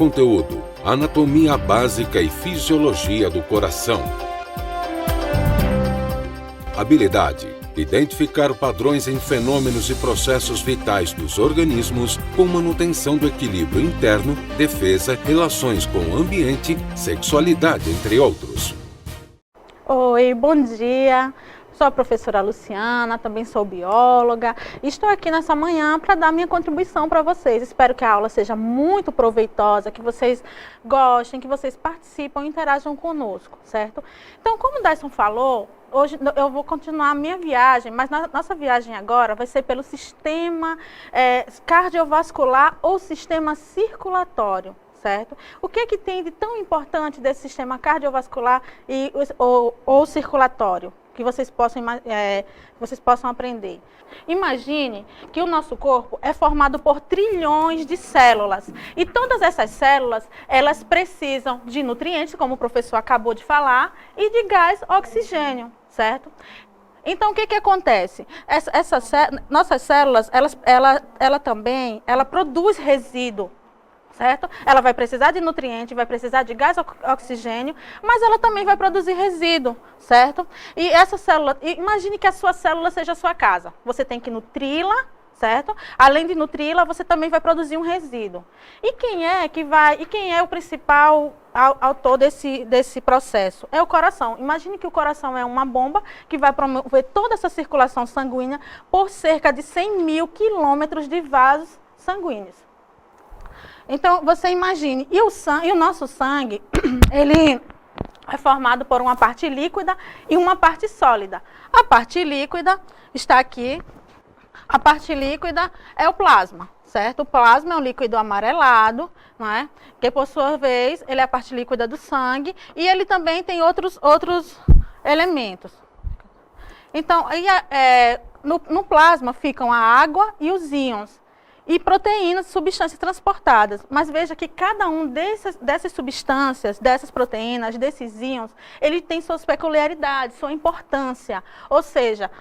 Conteúdo: Anatomia básica e Fisiologia do coração. Habilidade: identificar padrões em fenômenos e processos vitais dos organismos com manutenção do equilíbrio interno, defesa, relações com o ambiente, sexualidade, entre outros. Oi, bom dia. Sou a professora Luciana, também sou bióloga. Estou aqui nessa manhã para dar minha contribuição para vocês. Espero que a aula seja muito proveitosa, que vocês gostem, que vocês participem e interajam conosco, certo? Então, como o Dyson falou, hoje eu vou continuar a minha viagem, mas nossa viagem agora vai ser pelo sistema cardiovascular ou sistema circulatório. Certo? O que tem de tão importante desse sistema cardiovascular ou circulatório? Que vocês possam aprender. Imagine que o nosso corpo é formado por trilhões de células. E todas essas células, elas precisam de nutrientes, como o professor acabou de falar, e de gás oxigênio, certo? Então, o que acontece? Nossas células, ela também produz resíduo. Certo? Ela vai precisar de nutrientes, vai precisar de gás oxigênio, mas ela também vai produzir resíduo, certo? E essa célula, imagine que a sua célula seja a sua casa. Você tem que nutri-la, certo? Além de nutri-la, você também vai produzir um resíduo. E quem é o principal autor desse processo? É o coração. Imagine que o coração é uma bomba que vai promover toda essa circulação sanguínea por cerca de 100 mil quilômetros de vasos sanguíneos. Então, você imagine, e o nosso sangue, ele é formado por uma parte líquida e uma parte sólida. A parte líquida está aqui, a parte líquida é o plasma, certo? O plasma é um líquido amarelado, não é? Que por sua vez, ele é a parte líquida do sangue e ele também tem outros elementos. Então, no plasma ficam a água e os íons. E proteínas, substâncias transportadas. Mas veja que cada um dessas substâncias, dessas proteínas, desses íons, ele tem suas peculiaridades, sua importância. Ou seja,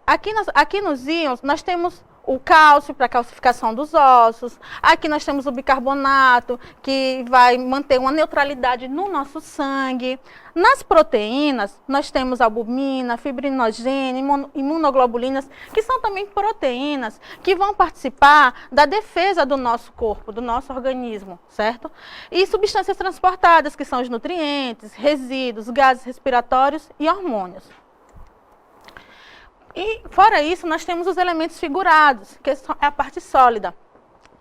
aqui nos íons nós temos o cálcio para a calcificação dos ossos, aqui nós temos o bicarbonato, que vai manter uma neutralidade no nosso sangue. Nas proteínas, nós temos albumina, fibrinogênio, imunoglobulinas, que são também proteínas que vão participar da defesa do nosso corpo, do nosso organismo, certo? E substâncias transportadas, que são os nutrientes, resíduos, gases respiratórios e hormônios. E, fora isso, nós temos os elementos figurados, que é a parte sólida.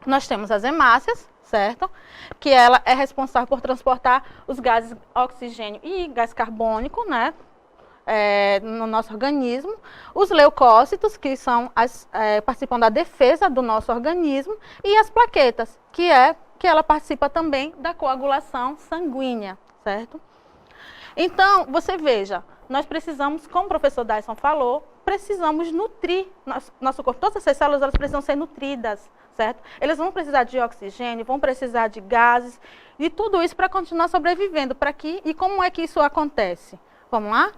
Nós temos as hemácias, certo? Que ela é responsável por transportar os gases oxigênio e gás carbônico, né? No nosso organismo. Os leucócitos, que participam da defesa do nosso organismo. E as plaquetas, que ela participa também da coagulação sanguínea, certo? Então, você veja, nós precisamos, como o professor Dyson falou, precisamos nutrir nosso corpo. Todas essas células, elas precisam ser nutridas, certo? Eles vão precisar de oxigênio, vão precisar de gases, e tudo isso para continuar sobrevivendo. E como é que isso acontece? Vamos lá?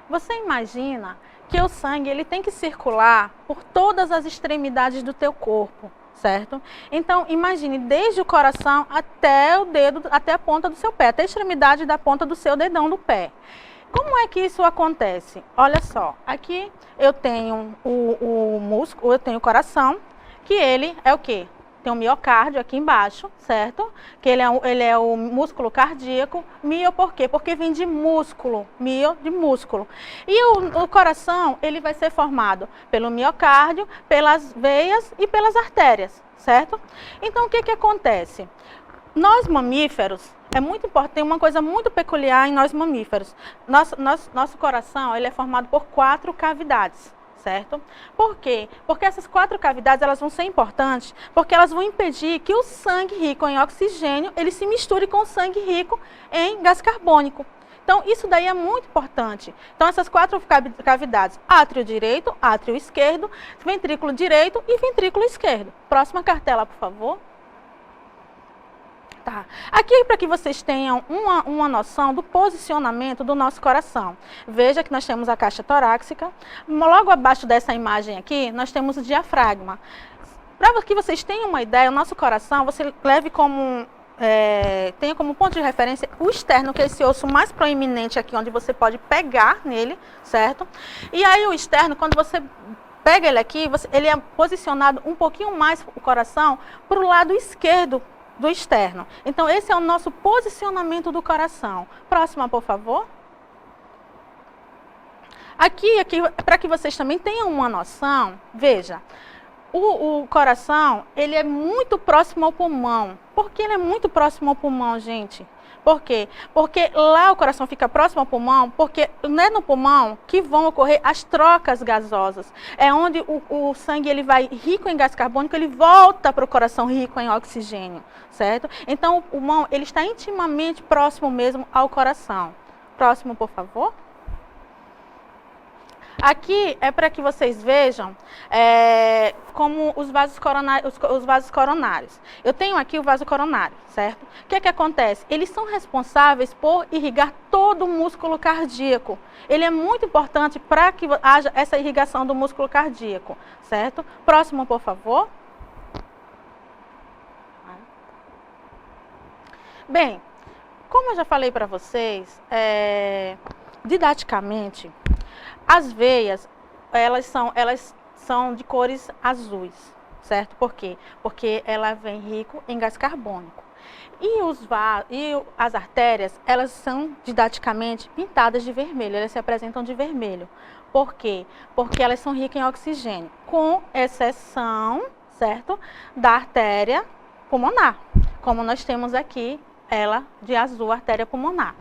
Você imagina que o sangue ele tem que circular por todas as extremidades do teu corpo, certo? Então, imagine desde o coração até o dedo, até a ponta do seu pé, até a extremidade da ponta do seu dedão do pé. Como é que isso acontece? Olha só, aqui eu tenho o músculo, eu tenho o coração, que ele é o quê? Tem o miocárdio aqui embaixo, certo? Que ele é o músculo cardíaco. Mio por quê? Porque vem de músculo, mio de músculo. E o coração, ele vai ser formado pelo miocárdio, pelas veias e pelas artérias, certo? Então, o que acontece? Nós mamíferos, é muito importante, tem uma coisa muito peculiar em nós mamíferos. Nosso coração, ele é formado por 4 cavidades, certo? Por quê? Porque essas 4 cavidades, elas vão ser importantes, porque elas vão impedir que o sangue rico em oxigênio, ele se misture com o sangue rico em gás carbônico. Então, isso daí é muito importante. Então, essas 4 cavidades, átrio direito, átrio esquerdo, ventrículo direito e ventrículo esquerdo. Próxima cartela, por favor. Tá. Aqui, para que vocês tenham uma noção do posicionamento do nosso coração. Veja que nós temos a caixa torácica. Logo abaixo dessa imagem aqui, nós temos o diafragma. Para que vocês tenham uma ideia, o nosso coração, você leve como... tenha como ponto de referência o externo, que é esse osso mais proeminente aqui, onde você pode pegar nele, certo? E aí o externo, quando você pega ele aqui, ele é posicionado um pouquinho mais, o coração, para o lado esquerdo do externo. Então esse é o nosso posicionamento do coração. Próxima, por favor. Aqui para que vocês também tenham uma noção, veja, o coração, ele é muito próximo ao pulmão. Por que ele é muito próximo ao pulmão, gente? Por quê? Porque lá o coração fica próximo ao pulmão, porque não é no pulmão que vão ocorrer as trocas gasosas. É onde o sangue ele vai rico em gás carbônico, ele volta para o coração rico em oxigênio, certo? Então o pulmão, ele está intimamente próximo mesmo ao coração. Próximo, por favor. Aqui é para que vocês vejam como os vasos coronários. Eu tenho aqui o vaso coronário, certo? O que é que acontece? Eles são responsáveis por irrigar todo o músculo cardíaco. Ele é muito importante para que haja essa irrigação do músculo cardíaco, certo? Próximo, por favor. Bem, como eu já falei para vocês, didaticamente, as veias, elas são de cores azuis, certo? Por quê? Porque ela vem rico em gás carbônico. E as artérias, elas são didaticamente pintadas de vermelho, elas se apresentam de vermelho. Por quê? Porque elas são ricas em oxigênio, com exceção, certo? Da artéria pulmonar, como nós temos aqui ela de azul, artéria pulmonar.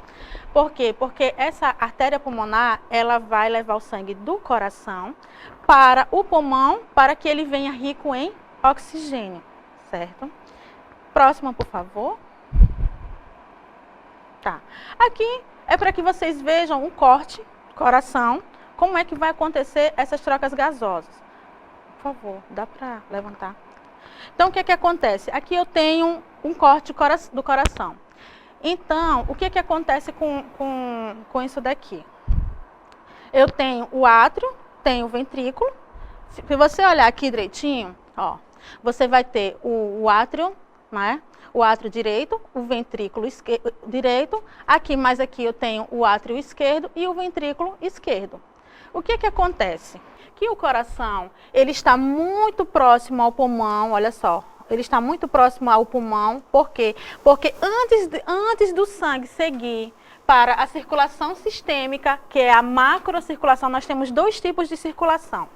Por quê? Porque essa artéria pulmonar, ela vai levar o sangue do coração para o pulmão, para que ele venha rico em oxigênio, certo? Próxima, por favor. Tá. Aqui é para que vocês vejam um corte do coração, como é que vai acontecer essas trocas gasosas. Por favor, dá para levantar? Então, o que é que acontece? Aqui eu tenho um corte do coração. Então, o que é que acontece com isso daqui? Eu tenho o átrio, tenho o ventrículo. Se você olhar aqui direitinho, ó, você vai ter o átrio, né? O átrio direito, o ventrículo direito. Aqui, mais aqui eu tenho o átrio esquerdo e o ventrículo esquerdo. O que é que acontece? Que o coração, ele está muito próximo ao pulmão, olha só. Ele está muito próximo ao pulmão, por quê? Porque antes do sangue seguir para a circulação sistêmica, que é a macrocirculação, nós temos dois tipos de circulação.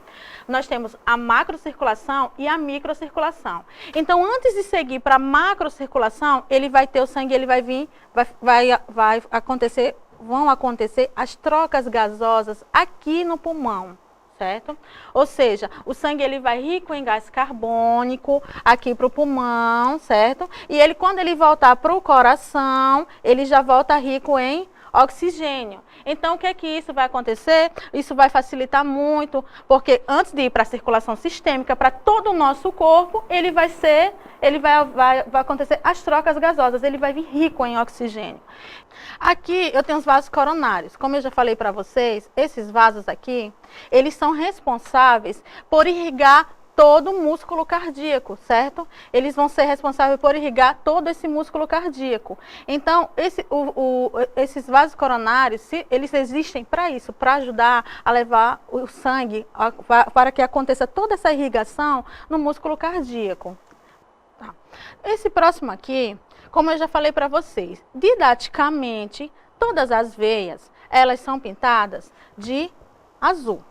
Nós temos a macrocirculação e a microcirculação. Então, antes de seguir para a macrocirculação, ele vai ter o sangue, ele vai vir, vão acontecer as trocas gasosas aqui no pulmão. Certo? Ou seja, o sangue ele vai rico em gás carbônico aqui para o pulmão, certo? E ele, quando ele voltar para o coração, ele já volta rico em oxigênio. Então, o que é que isso vai acontecer? Isso vai facilitar muito, porque antes de ir para a circulação sistêmica, para todo o nosso corpo, vai acontecer as trocas gasosas, ele vai vir rico em oxigênio. Aqui eu tenho os vasos coronários. Como eu já falei para vocês, esses vasos aqui, eles são responsáveis por irrigar todo o músculo cardíaco, certo? Eles vão ser responsáveis por irrigar todo esse músculo cardíaco. Então, esses vasos coronários, eles existem para isso, para ajudar a levar o sangue, para que aconteça toda essa irrigação no músculo cardíaco. Tá. Esse próximo aqui, como eu já falei para vocês, didaticamente, todas as veias, elas são pintadas de azul.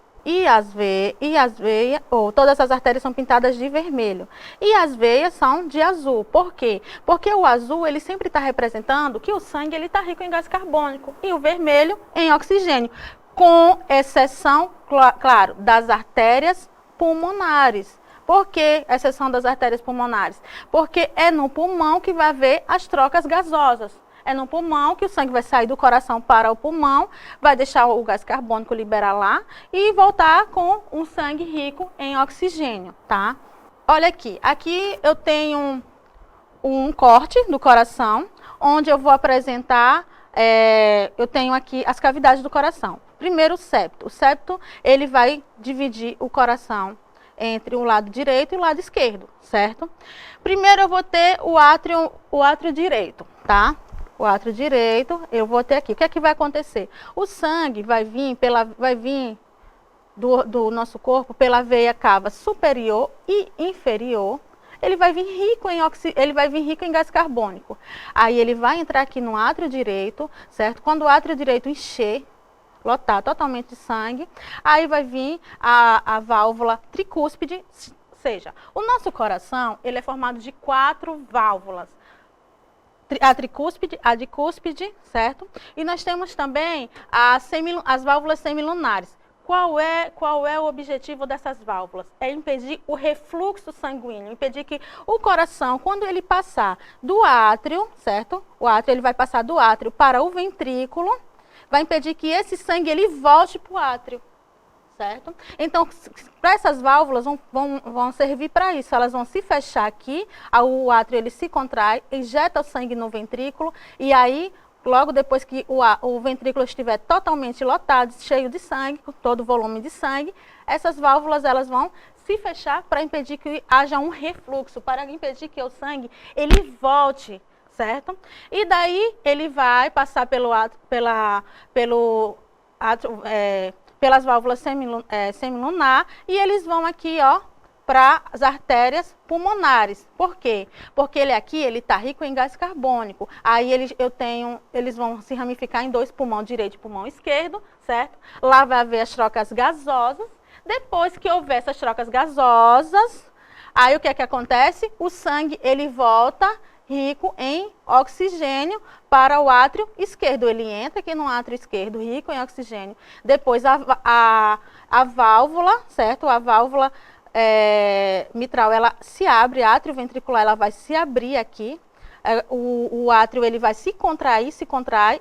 Todas as artérias são pintadas de vermelho. E as veias são de azul. Por quê? Porque o azul, ele sempre está representando que o sangue está rico em gás carbônico. E o vermelho em oxigênio. Com exceção, claro, das artérias pulmonares. Por que exceção das artérias pulmonares? Porque é no pulmão que vai haver as trocas gasosas. É no pulmão que o sangue vai sair do coração para o pulmão, vai deixar o gás carbônico liberar lá e voltar com um sangue rico em oxigênio, tá? Olha aqui eu tenho um corte do coração, onde eu vou apresentar, eu tenho aqui as cavidades do coração. Primeiro o septo. O septo, ele vai dividir o coração entre o lado direito e o lado esquerdo, certo? Primeiro eu vou ter o átrio direito, tá? O átrio direito, eu vou ter aqui. O que é que vai acontecer? O sangue vai vir do nosso corpo pela veia cava superior e inferior. Ele vai vir rico em gás carbônico. Aí ele vai entrar aqui no átrio direito, certo? Quando o átrio direito encher, lotar totalmente de sangue, aí vai vir a válvula tricúspide, ou seja, o nosso coração, ele é formado de 4 válvulas. A tricúspide, a dicúspide, certo? E nós temos também as válvulas semilunares. Qual é o objetivo dessas válvulas? É impedir o refluxo sanguíneo, impedir que o coração, quando ele passar do átrio, certo? O átrio, ele vai passar do átrio para o ventrículo, vai impedir que esse sangue ele volte para o átrio, certo? Então, para essas válvulas vão servir para isso. Elas vão se fechar aqui, o átrio ele se contrai, injeta o sangue no ventrículo e aí logo depois que o ventrículo estiver totalmente lotado, cheio de sangue, com todo o volume de sangue, essas válvulas elas vão se fechar para impedir que haja um refluxo, para impedir que o sangue ele volte, certo? E daí ele vai passar pelas válvulas semilunar e eles vão aqui, ó, para as artérias pulmonares. Por quê? Porque ele está rico em gás carbônico. Aí eles vão se ramificar em 2 pulmões, direito e pulmão esquerdo, certo? Lá vai haver as trocas gasosas. Depois que houver essas trocas gasosas, aí o que é que acontece? O sangue, ele volta rico em oxigênio para o átrio esquerdo. Ele entra aqui no átrio esquerdo, rico em oxigênio. Depois a válvula, certo? A válvula mitral, ela se abre, átrio ventricular, ela vai se abrir aqui, o átrio ele vai se contrai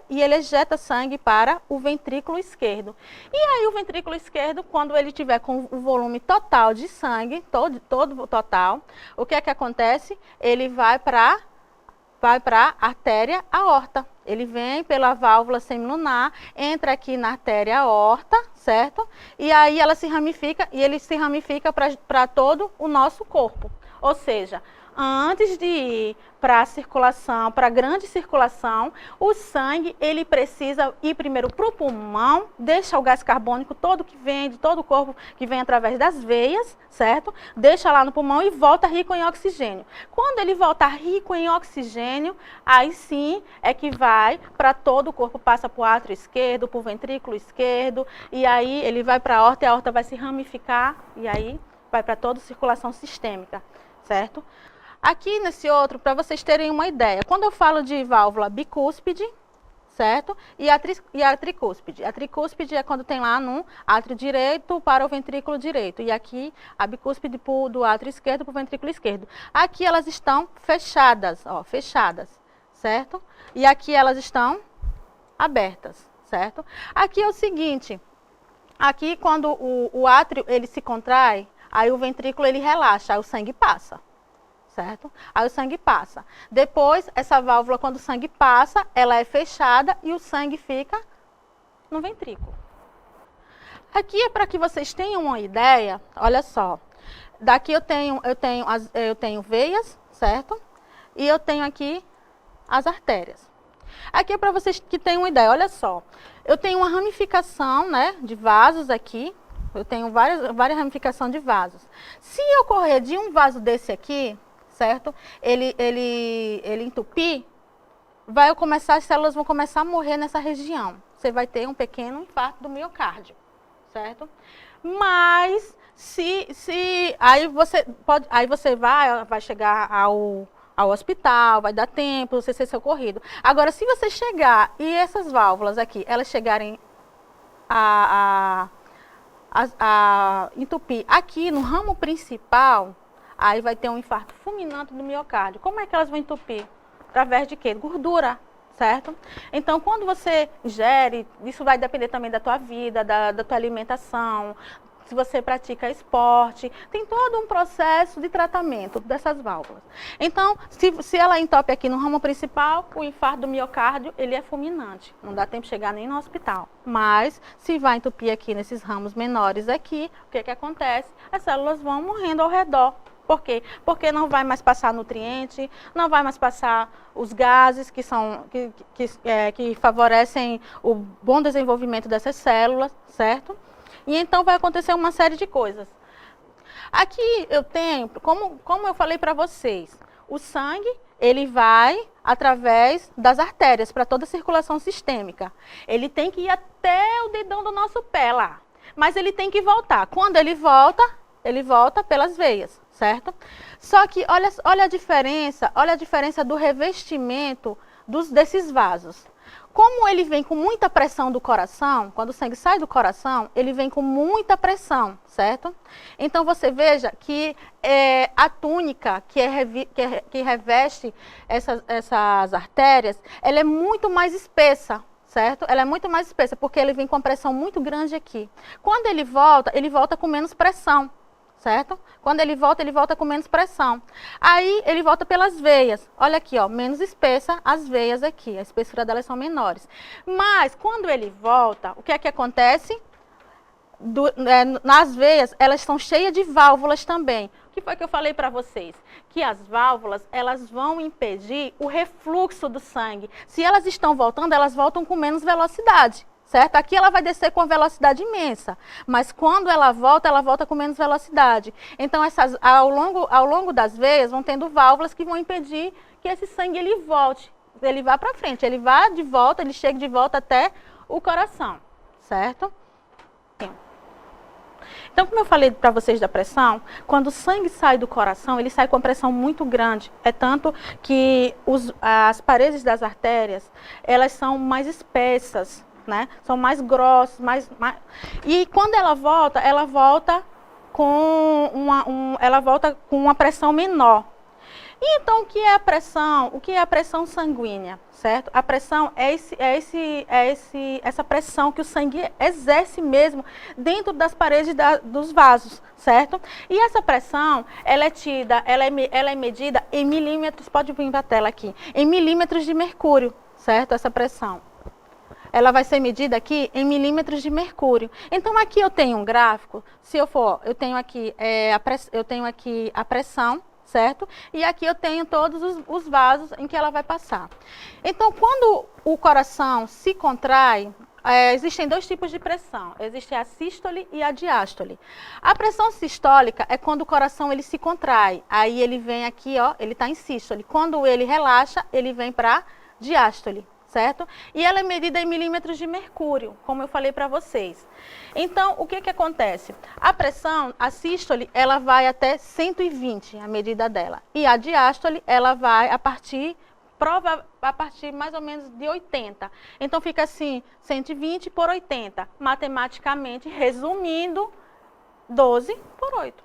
e ele ejeta sangue para o ventrículo esquerdo. E aí o ventrículo esquerdo, quando ele tiver com o volume total de sangue, todo total, o que é que acontece? Ele vai para a artéria aorta. Ele vem pela válvula semilunar, entra aqui na artéria aorta, certo? E aí ela se ramifica, e ele se ramifica para todo o nosso corpo. Ou seja, antes de ir para a circulação, para a grande circulação, o sangue, ele precisa ir primeiro para o pulmão, deixa o gás carbônico todo que vem, de todo o corpo, que vem através das veias, certo? Deixa lá no pulmão e volta rico em oxigênio. Quando ele voltar rico em oxigênio, aí sim é que vai para todo o corpo, passa para o átrio esquerdo, para o ventrículo esquerdo, e aí ele vai para a aorta e a aorta vai se ramificar, e aí vai para toda a circulação sistêmica, certo? Aqui nesse outro, para vocês terem uma ideia, quando eu falo de válvula bicúspide, certo? E a tricúspide. A tricúspide é quando tem lá no átrio direito para o ventrículo direito. E aqui a bicúspide do átrio esquerdo para o ventrículo esquerdo. Aqui elas estão fechadas, ó, fechadas, certo? E aqui elas estão abertas, certo? Aqui é o seguinte, aqui quando o átrio ele se contrai, aí o ventrículo ele relaxa, aí o sangue passa. Certo? Aí o sangue passa. Depois, essa válvula, quando o sangue passa, ela é fechada e o sangue fica no ventrículo. Aqui é para que vocês tenham uma ideia, olha só. Daqui eu tenho veias, certo? E eu tenho aqui as artérias. Aqui é para vocês que tenham uma ideia, olha só. Eu tenho uma ramificação, né, de vasos aqui. Eu tenho várias ramificações de vasos. Se eu correr de um vaso desse aqui, certo? Ele entupir, as células vão começar a morrer nessa região. Você vai ter um pequeno infarto do miocárdio, certo? Mas aí você vai chegar ao hospital, vai dar tempo, você ser socorrido. Agora, se você chegar e essas válvulas aqui, elas chegarem a entupir aqui no ramo principal, aí vai ter um infarto fulminante do miocárdio. Como é que elas vão entupir? Através de quê? Gordura, certo? Então, quando você ingere, isso vai depender também da tua vida, da tua alimentação, se você pratica esporte, tem todo um processo de tratamento dessas válvulas. Então, se ela entope aqui no ramo principal, o infarto do miocárdio, ele é fulminante, não dá tempo de chegar nem no hospital. Mas, se vai entupir aqui nesses ramos menores aqui, o que acontece? As células vão morrendo ao redor. Por quê? Porque não vai mais passar nutriente, não vai mais passar os gases que favorecem o bom desenvolvimento dessas células, certo? E então vai acontecer uma série de coisas. Aqui eu tenho, como eu falei para vocês, o sangue, ele vai através das artérias para toda a circulação sistêmica. Ele tem que ir até o dedão do nosso pé lá, mas ele tem que voltar. Quando ele volta pelas veias, certo? Só que olha a diferença do revestimento desses vasos. Como ele vem com muita pressão do coração, quando o sangue sai do coração, ele vem com muita pressão, certo? Então você veja que a túnica que reveste essas artérias, ela é muito mais espessa, certo? Ela é muito mais espessa porque ele vem com uma pressão muito grande aqui. Quando ele volta com menos pressão. Certo? Quando ele volta com menos pressão. Aí ele volta pelas veias. Olha aqui, ó, menos espessa as veias aqui. A espessura delas são menores. Mas quando ele volta, o que é que acontece? Nas veias, elas estão cheias de válvulas também. O que foi que eu falei para vocês? Que as válvulas, elas vão impedir o refluxo do sangue. Se elas estão voltando, elas voltam com menos velocidade. Certo? Aqui ela vai descer com uma velocidade imensa, mas quando ela volta com menos velocidade. Então, ao longo das veias, vão tendo válvulas que vão impedir que esse sangue ele volte, ele vá para frente, ele vá de volta, ele chegue de volta até o coração, certo? Então, como eu falei para vocês da pressão, quando o sangue sai do coração, ele sai com uma pressão muito grande. É tanto que as paredes das artérias, elas são mais espessas, né? São mais grossos, e quando ela volta com uma pressão menor. E então, o que é a pressão? O que é a pressão sanguínea, certo? A pressão é essa pressão que o sangue exerce mesmo dentro das paredes dos vasos, certo? E essa pressão, ela é medida em milímetros, pode vir para a tela aqui, em milímetros de mercúrio, certo? Essa pressão. Ela vai ser medida aqui em milímetros de mercúrio. Então, aqui eu tenho um gráfico, eu tenho aqui a pressão, certo? E aqui eu tenho todos os vasos em que ela vai passar. Então, quando o coração se contrai, existem dois tipos de pressão. Existe a sístole e a diástole. A pressão sistólica é quando o coração ele se contrai. Aí ele vem aqui, ó, ele está em sístole. Quando ele relaxa, ele vem para diástole. Certo? E ela é medida em milímetros de mercúrio, como eu falei para vocês. Então, o que acontece? A pressão, a sístole, ela vai até 120, a medida dela. E a diástole, ela vai a partir mais ou menos de 80. Então, fica assim, 120 por 80. Matematicamente, resumindo, 12 por 8.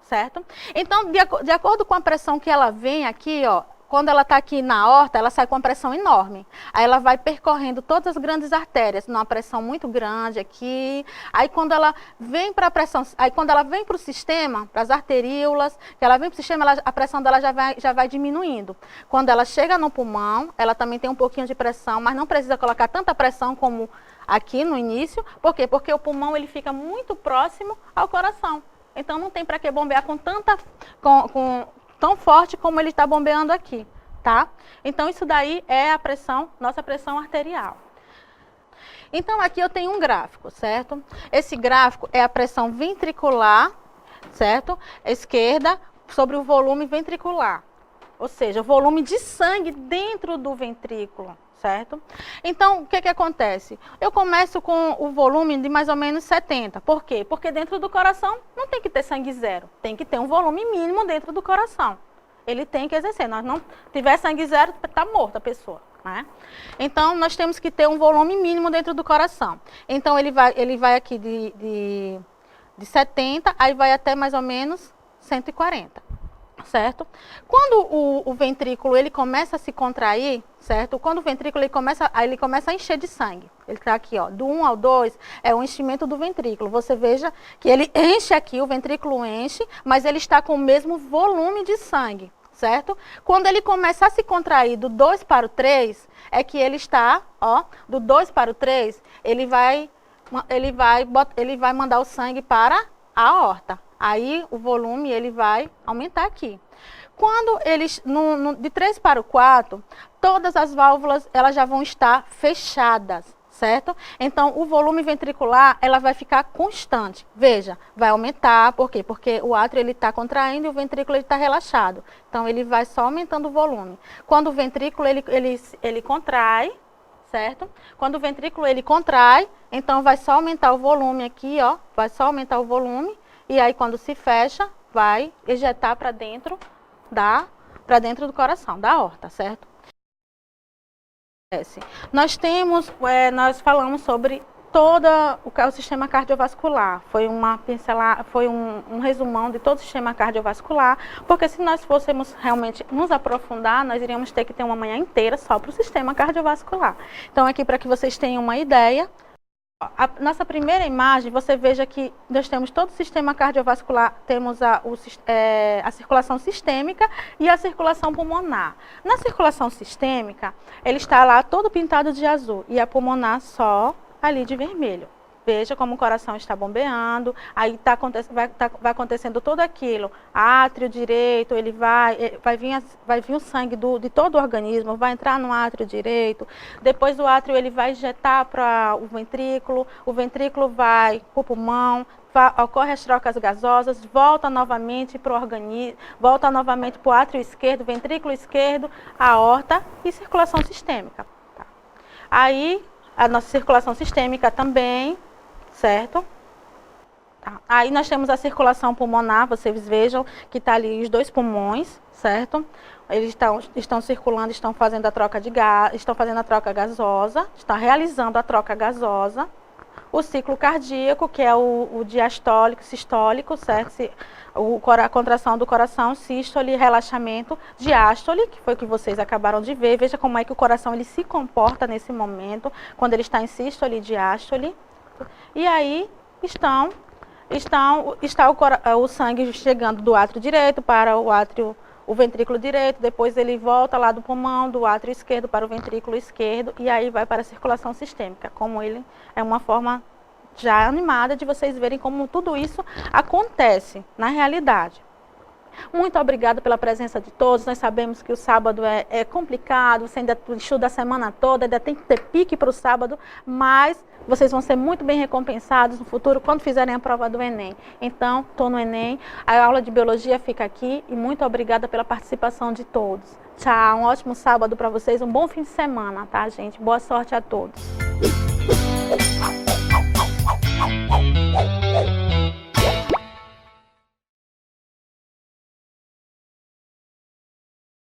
Certo? Então, de acordo com a pressão que ela vem aqui, ó, quando ela está aqui na aorta, ela sai com uma pressão enorme. Aí ela vai percorrendo todas as grandes artérias, numa pressão muito grande aqui. Aí quando ela vem para o sistema, para as arteríolas, que ela vem para o sistema, a pressão dela já vai diminuindo. Quando ela chega no pulmão, ela também tem um pouquinho de pressão, mas não precisa colocar tanta pressão como aqui no início. Por quê? Porque o pulmão ele fica muito próximo ao coração. Então não tem para que bombear tão forte como ele está bombeando aqui, tá? Então, isso daí é a pressão, nossa pressão arterial. Então, aqui eu tenho um gráfico, certo? Esse gráfico é a pressão ventricular, certo? Esquerda sobre o volume ventricular. Ou seja, o volume de sangue dentro do ventrículo, certo? Então, o que acontece? Eu começo com o volume de mais ou menos 70. Por quê? Porque dentro do coração não tem que ter sangue zero. Tem que ter um volume mínimo dentro do coração. Ele tem que exercer. Nós não tiver sangue zero, está morta a pessoa, né? Então, nós temos que ter um volume mínimo dentro do coração. Então, ele vai aqui de 70, aí vai até mais ou menos 140. Certo? Quando o ventrículo ele começa a se contrair, certo? Quando o ventrículo ele começa a encher de sangue. Ele está aqui, ó, do 1 ao 2 é o enchimento do ventrículo. Você veja que ele enche aqui, o ventrículo enche, mas ele está com o mesmo volume de sangue, certo? Quando ele começa a se contrair do 2 para o 3, é que ele está, ó, do 2 para o 3, ele vai mandar o sangue para a aorta. Aí o volume ele vai aumentar aqui. Quando eles, de 3 para o 4, todas as válvulas elas já vão estar fechadas, certo? Então, o volume ventricular ela vai ficar constante. Veja, vai aumentar, por quê? Porque o átrio ele está contraindo e o ventrículo está relaxado. Então, ele vai só aumentando o volume. Quando o ventrículo ele contrai, certo? Quando o ventrículo ele contrai, então vai só aumentar o volume aqui, ó, vai só aumentar o volume, e aí quando se fecha, vai ejetar para dentro do coração, da aorta, certo? Nós falamos sobre todo o sistema cardiovascular. Foi um resumão de todo o sistema cardiovascular, porque se nós fôssemos realmente nos aprofundar, nós iríamos ter que ter uma manhã inteira só para o sistema cardiovascular. Então, aqui para que vocês tenham uma ideia, a nossa primeira imagem, você veja que nós temos todo o sistema cardiovascular, temos a circulação sistêmica e a circulação pulmonar. Na circulação sistêmica, ele está lá todo pintado de azul e a pulmonar só ali de vermelho. Veja como o coração está bombeando, aí vai acontecendo tudo aquilo. Átrio direito, ele vai vir o sangue de todo o organismo, vai entrar no átrio direito. Depois do átrio ele vai injetar para o ventrículo vai para o pulmão, ocorre as trocas gasosas, volta novamente para o organismo, volta novamente para o átrio esquerdo, ventrículo esquerdo, aorta e circulação sistêmica. Tá. Aí a nossa circulação sistêmica também, certo? Tá. Aí nós temos a circulação pulmonar, vocês vejam que está ali os 2 pulmões, certo? Eles estão circulando, estão fazendo a troca de gás, estão fazendo a troca gasosa, estão realizando a troca gasosa. O ciclo cardíaco, que é o diastólico, sistólico, certo? A contração do coração, sístole, relaxamento, diástole, que foi o que vocês acabaram de ver. Veja como é que o coração ele se comporta nesse momento, quando ele está em sístole e diástole. E aí está o sangue chegando do átrio direito para o ventrículo direito, depois ele volta lá do pulmão, do átrio esquerdo para o ventrículo esquerdo, e aí vai para a circulação sistêmica. Como ele é uma forma já animada de vocês verem como tudo isso acontece na realidade. Muito obrigada pela presença de todos. Nós sabemos que o sábado é complicado, você ainda estuda a semana toda, ainda tem que ter pique para o sábado, mas vocês vão ser muito bem recompensados no futuro quando fizerem a prova do Enem. Então, estou no Enem, a aula de biologia fica aqui e muito obrigada pela participação de todos. Tchau, um ótimo sábado para vocês, um bom fim de semana, tá, gente? Boa sorte a todos.